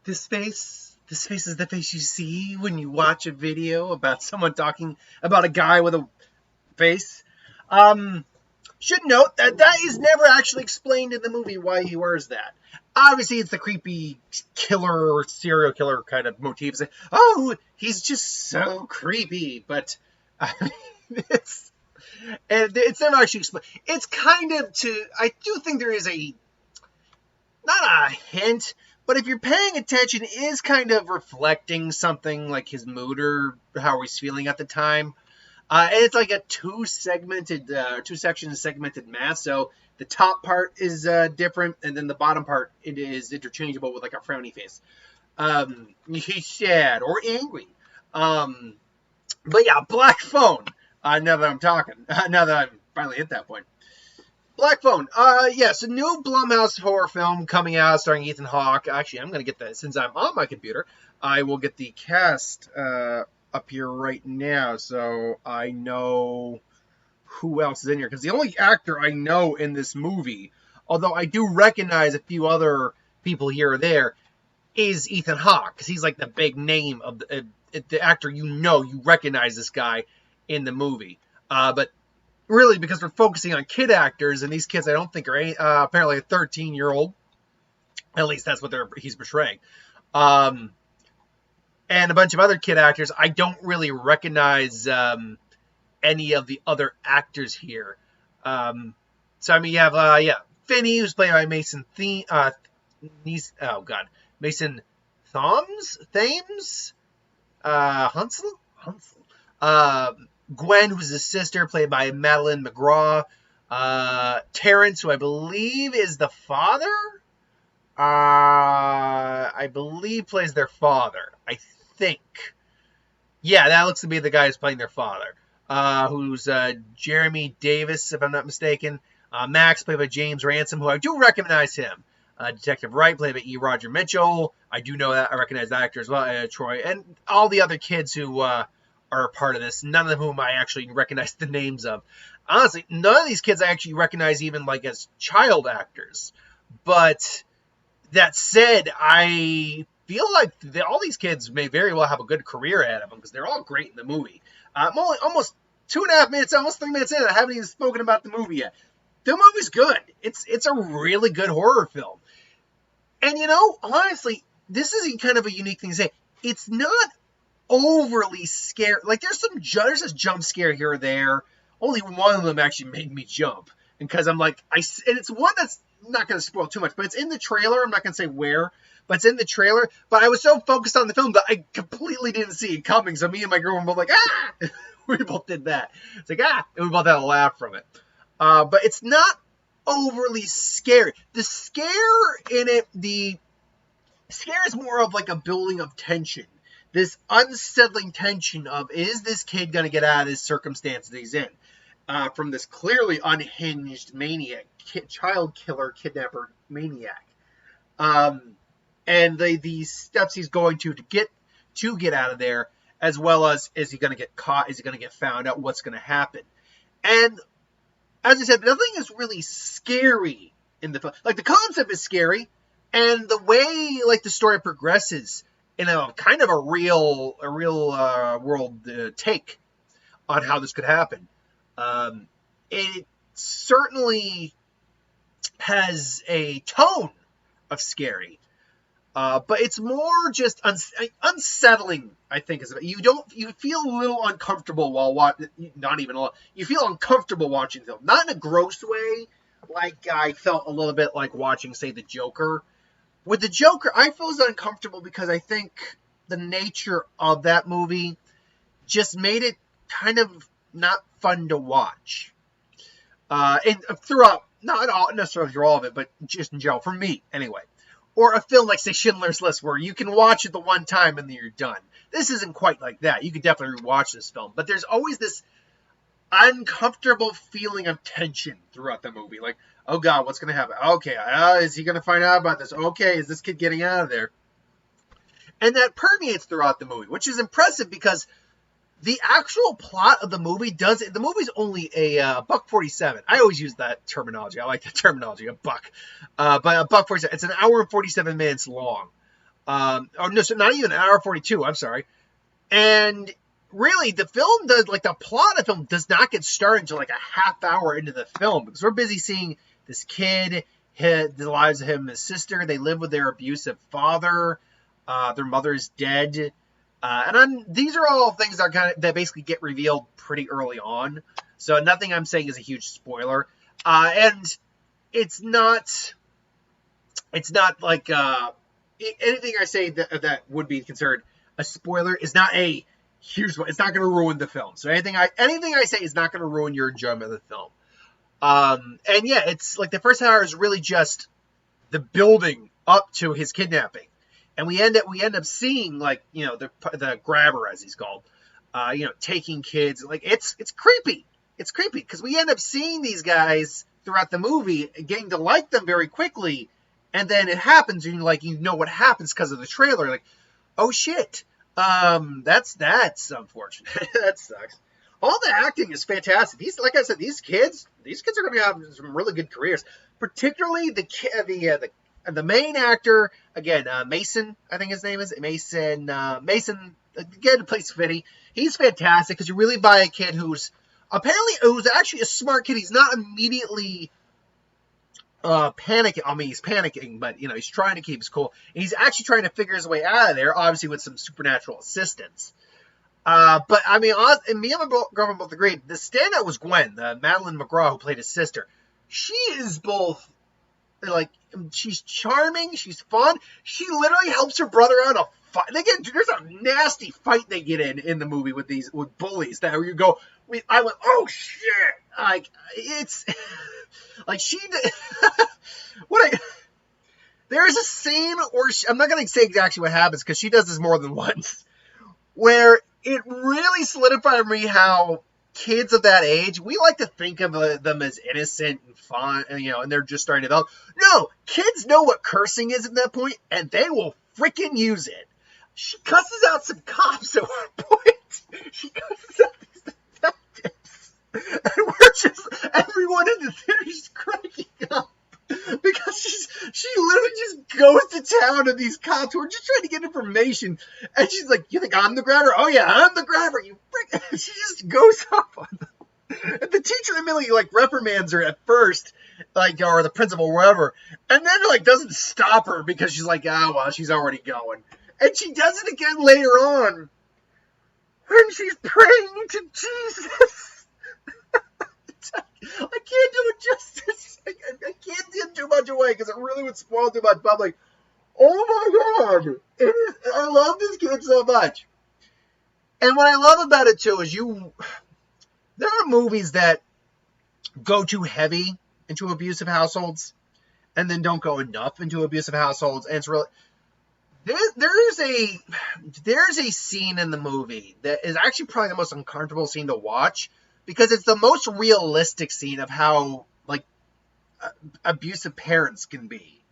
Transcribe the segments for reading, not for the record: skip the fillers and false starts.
This face is the face you see when you watch a video about someone talking about a guy with a face. Should note that that is never actually explained in the movie why he wears that. Obviously, it's the creepy killer or serial killer kind of motif. It's like, oh, he's just so creepy. But it's never actually explained. It's kind of I do think there is not a hint, but if you're paying attention, it is kind of reflecting something like his mood or how he's feeling at the time. And it's like a two-section segmented mask. So the top part is different, and then the bottom part it is interchangeable with like a frowny face. He's sad or angry. But yeah, Black Phone. Now that I'm talking, now that I'm finally hit that point. Black Phone. Yes, a new Blumhouse horror film coming out starring Ethan Hawke. Actually, I'm going to get that since I'm on my computer. I will get the cast up here right now so I know who else is in here. Because the only actor I know in this movie, although I do recognize a few other people here or there, is Ethan Hawke. Because he's like the big name of the actor. You recognize this guy in the movie. But really, because we're focusing on kid actors, and these kids I don't think are apparently a 13-year-old. At least that's what he's portraying. And a bunch of other kid actors. I don't really recognize any of the other actors here. So, I mean, you have, Finney, who's played by Mason Mason Thames? Hunsel? Gwen, who's his sister, played by Madeline McGraw. Terrence, who I believe is the father. I believe plays their father. I think. Yeah, that looks to be the guy who's playing their father. Who's Jeremy Davis, if I'm not mistaken. Max, played by James Ransom, who I do recognize him. Detective Wright, played by E. Roger Mitchell. I do know that. I recognize that actor as well. Troy. And all the other kids who are a part of this, none of whom I actually recognize the names of. Honestly, none of these kids I actually recognize even like as child actors. But that said, I feel like all these kids may very well have a good career ahead of them because they're all great in the movie. I'm only almost 2.5 minutes, almost 3 minutes in, and I haven't even spoken about the movie yet. The movie's good. It's a really good horror film. And honestly, this is kind of a unique thing to say. It's not overly scary. Like there's a jump scare here or there. Only one of them actually made me jump, and because I'm like and it's one that's not going to spoil too much, but it's in the trailer. I'm not going to say where, but it's in the trailer. But I was so focused on the film that I completely didn't see it coming. So me and my girl were both like, ah! We both did that. It's like, ah! And we both had a laugh from it. But it's not overly scary. The scare in it, the scare is more of like a building of tension. This unsettling tension of, is this kid going to get out of this circumstance that he's in? From this clearly unhinged maniac, child killer, kidnapper maniac. And the steps he's going to get out of there, as well as, is he going to get caught? Is he going to get found out? What's going to happen? And as I said, nothing is really scary in the film. Like, the concept is scary, and the way, like, the story progresses in a kind of a real world take on how this could happen. It certainly has a tone of scary, but it's more just unsettling. I think you feel a little uncomfortable while watching. Not even a little. You feel uncomfortable watching the film, not in a gross way, like I felt a little bit like watching, say, The Joker. With The Joker, I feel uncomfortable because I think the nature of that movie just made it kind of not fun to watch. And throughout, not necessarily through all of it, but just in general, for me, anyway. Or a film like, say, Schindler's List, where you can watch it the one time and then you're done. This isn't quite like that. You could definitely rewatch this film. But there's always this uncomfortable feeling of tension throughout the movie. Like, oh God, what's going to happen? Okay, is he going to find out about this? Okay, is this kid getting out of there? And that permeates throughout the movie, which is impressive because the actual plot of the movie the movie's only a $1.47. I always use that terminology. I like that terminology, a buck. But a $1.47. It's an hour and 47 minutes long. Oh no, so not even an hour 42. I'm sorry. And really, the film does, like, the plot of the film does not get started until like a half hour into the film, because we're busy seeing this kid, the lives of him and his sister. They live with their abusive father. Their mother is dead. These are all things that basically get revealed pretty early on. So nothing I'm saying is a huge spoiler. And it's not like anything I say that would be considered a spoiler is not a huge one. It's not going to ruin the film. So anything I say is not going to ruin your enjoyment of the film. And yeah, it's like the first hour is really just the building up to his kidnapping, and we end up seeing, like, the grabber, as he's called, taking kids. Like, it's creepy. It's creepy because we end up seeing these guys throughout the movie, getting to like them very quickly, and then it happens, and what happens because of the trailer. Like, oh shit, that's unfortunate. That sucks. All the acting is fantastic. Like I said, these kids are going to have some really good careers. Particularly the main actor, again, Mason, I think his name is Mason. Mason, again, plays Fitty. He's fantastic because you really buy a kid who's actually a smart kid. He's not immediately panicking. I mean, he's panicking, but he's trying to keep his cool. And he's actually trying to figure his way out of there, obviously with some supernatural assistance. But I mean, me and my girlfriend both agreed. The standout was Gwen, Madeline McGraw, who played his sister. She is both, like, she's charming, she's fun. She literally helps her brother out a fight. There's a nasty fight they get in the movie with bullies. That you go, I went, oh shit! Like, it's like there is a scene where I'm not gonna say exactly what happens because she does this more than once, where it really solidified for me how kids of that age, we like to think of them as innocent and fun, and they're just starting to develop. No, kids know what cursing is at that point, and they will freaking use it. She cusses out some cops at one point. She cusses out these detectives. And everyone in the theater is cracking up. Because she literally just goes to town on these cops who are just trying to get information. And she's like, you think I'm the grabber? Oh yeah, I'm the grabber, you frick. She just goes up on them. And the teacher immediately, like, reprimands her at first, like, or the principal, wherever. And then, like, doesn't stop her because she's like, well, she's already going. And she does it again later on when she's praying to Jesus. I can't do it justice. I can't give too much away because it really would spoil too much. But I'm like, oh my God. I love this kid so much. And what I love about it too is there are movies that go too heavy into abusive households and then don't go enough into abusive households. And it's really, there's a scene in the movie that is actually probably the most uncomfortable scene to watch, because it's the most realistic scene of how, like, abusive parents can be.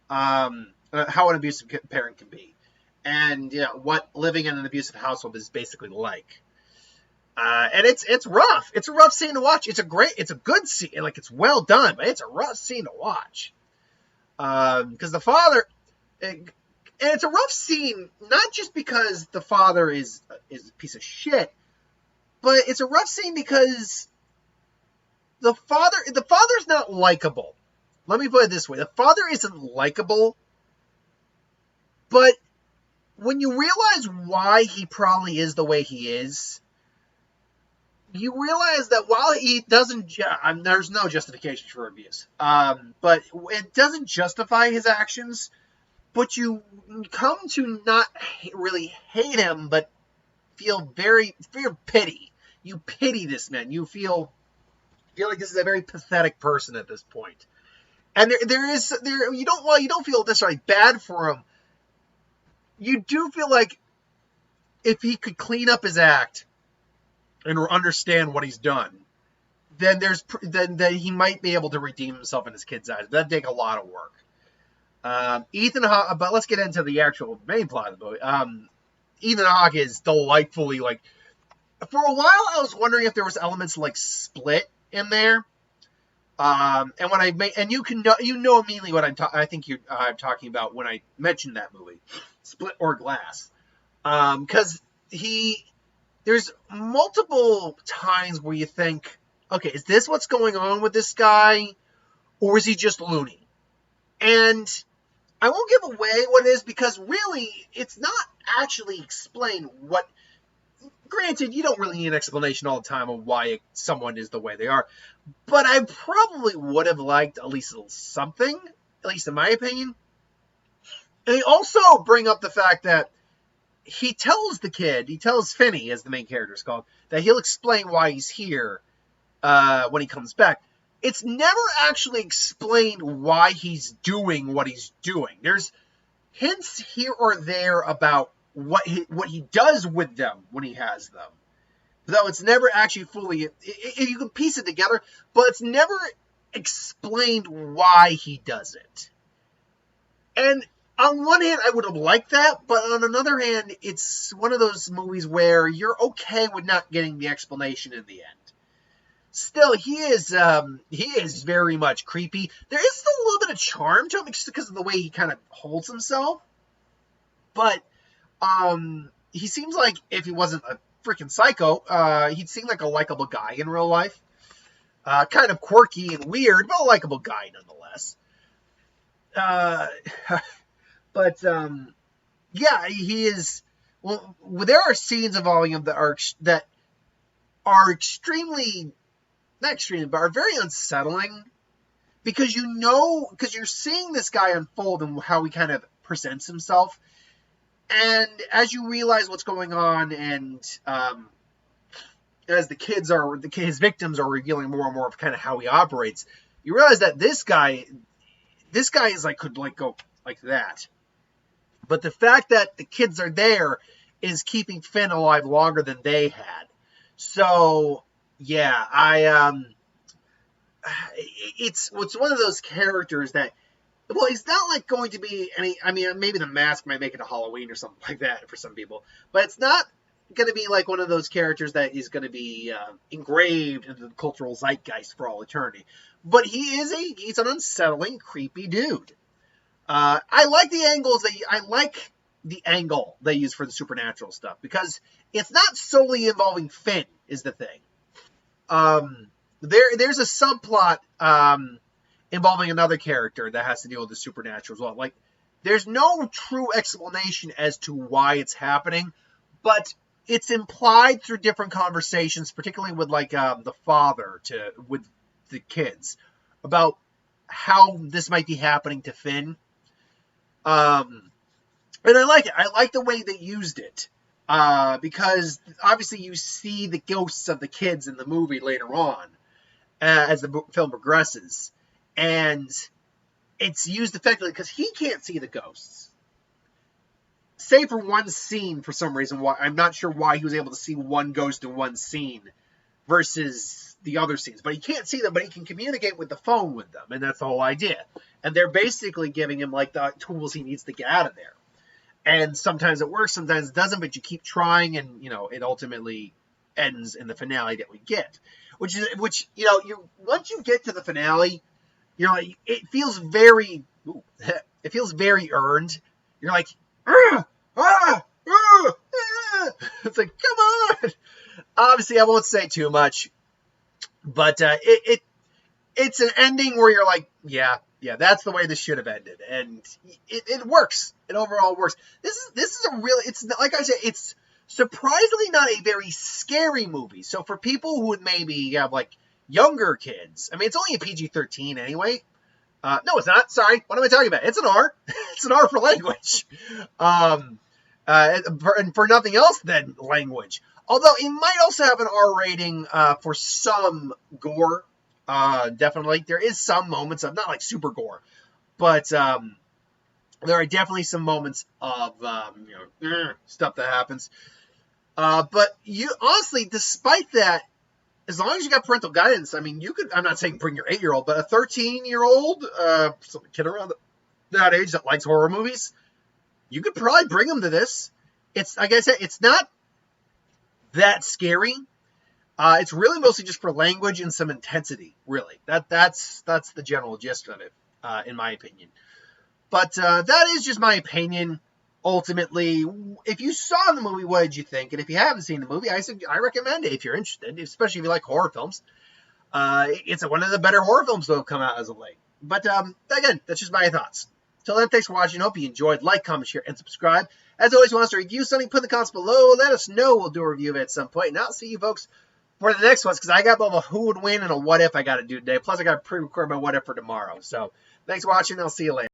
How an abusive parent can be. And, what living in an abusive household is basically like. And it's rough. It's a rough scene to watch. It's a good scene. Like, it's well done, but it's a rough scene to watch. Because the father, and it's a rough scene, not just because the father is a piece of shit, but it's a rough scene because the father's not likable. Let me put it this way. The father isn't likable, but when you realize why he probably is the way he is, you realize that while he doesn't, there's no justification for abuse, but it doesn't justify his actions, but you come to not really hate him, but feel pity. You pity this man. You feel like this is a very pathetic person at this point. And you don't feel necessarily bad for him. You do feel like if he could clean up his act and understand what he's done, then he might be able to redeem himself in his kid's eyes. That'd take a lot of work. Ethan Hawke, but let's get into the actual main plot of the movie. Ethan Hawke is delightfully, like, for a while I was wondering if there was elements like Split in there, And when I make, and you know immediately what I think I'm talking about when I mentioned that movie, Split or Glass, because he there's multiple times where you think, okay, is this what's going on with this guy, or is he just loony? And I won't give away what it is because really, it's not actually explained what. Granted, you don't really need an explanation all the time of why someone is the way they are, but I probably would have liked at least something, at least in my opinion. And they also bring up the fact that he tells Finney, as the main character is called, that he'll explain why he's here when he comes back. It's never actually explained why he's doing what he's doing. There's hints here or there about what he does with them when he has them, though it's never actually fully. You can piece it together, but it's never explained why he does it. And on one hand, I would have liked that, but on another hand, it's one of those movies where you're okay with not getting the explanation in the end. Still, he is very much creepy. There is still a little bit of charm to him just because of the way he kind of holds himself. But he seems like if he wasn't a freaking psycho, he'd seem like a likable guy in real life. Kind of quirky and weird, but a likable guy nonetheless. But yeah, he is. Well, there are scenes involving him that are extremely. Not extremely, but are very unsettling because you're seeing this guy unfold and how he kind of presents himself, and as you realize what's going on, and as his victims are revealing more and more of kind of how he operates, you realize that this guy is could go like that, but the fact that the kids are there is keeping Finn alive longer than they had, so. Yeah, it's one of those characters that, well, he's not like going to be any. I mean, maybe the Mask might make it a Halloween or something like that for some people, but it's not going to be like one of those characters that is going to be engraved into the cultural zeitgeist for all eternity. But he's an unsettling, creepy dude. I like the angle they use for the supernatural stuff because it's not solely involving Finn is the thing. There's a subplot involving another character that has to deal with the supernatural as well. Like, there's no true explanation as to why it's happening, but it's implied through different conversations, particularly with the father with the kids, about how this might be happening to Finn. And I like it. I like the way they used it. Because obviously you see the ghosts of the kids in the movie later on as the film progresses. And it's used effectively because he can't see the ghosts. Save for one scene for some reason. I'm not sure why he was able to see one ghost in one scene versus the other scenes. But he can't see them, but he can communicate with the phone with them. And that's the whole idea. And they're basically giving him the tools he needs to get out of there. And sometimes it works, sometimes it doesn't, but you keep trying, and it ultimately ends in the finale that we get. Which once you get to the finale, it feels very earned. You're like, it's like, come on. Obviously, I won't say too much, but it's an ending where you're like, yeah, that's the way this should have ended, and it works. It overall works. This is a really, it's like I said, it's surprisingly not a very scary movie. So for people who would maybe have younger kids, I mean, it's only a PG-13 anyway. No, it's not. Sorry, what am I talking about? It's an R. It's an R for language. And for nothing else than language. Although it might also have an R rating for some gore. Definitely, there is some moments of not super gore, but there are definitely some moments of stuff that happens. But you honestly, despite that, as long as you got parental guidance, I mean, you could. I'm not saying bring your 8-year-old, but a 13-year-old, some kid around that age that likes horror movies, you could probably bring them to this. It's like I said, it's not that scary. It's really mostly just for language and some intensity, really. That's the general gist of it, in my opinion. But that is just my opinion. Ultimately, if you saw the movie, what did you think? And if you haven't seen the movie, I recommend it if you're interested, especially if you like horror films. It's one of the better horror films that have come out as of late. But again, that's just my thoughts. Till then, thanks for watching. Hope you enjoyed. Like, comment, share, and subscribe. As always, want us to review something, put in the comments below. Let us know. We'll do a review of it at some point. And I'll see you folks for the next ones, because I got both a who would win and a what if I got to do today. Plus, I got to pre-record my what if for tomorrow. So, thanks for watching. I'll see you later.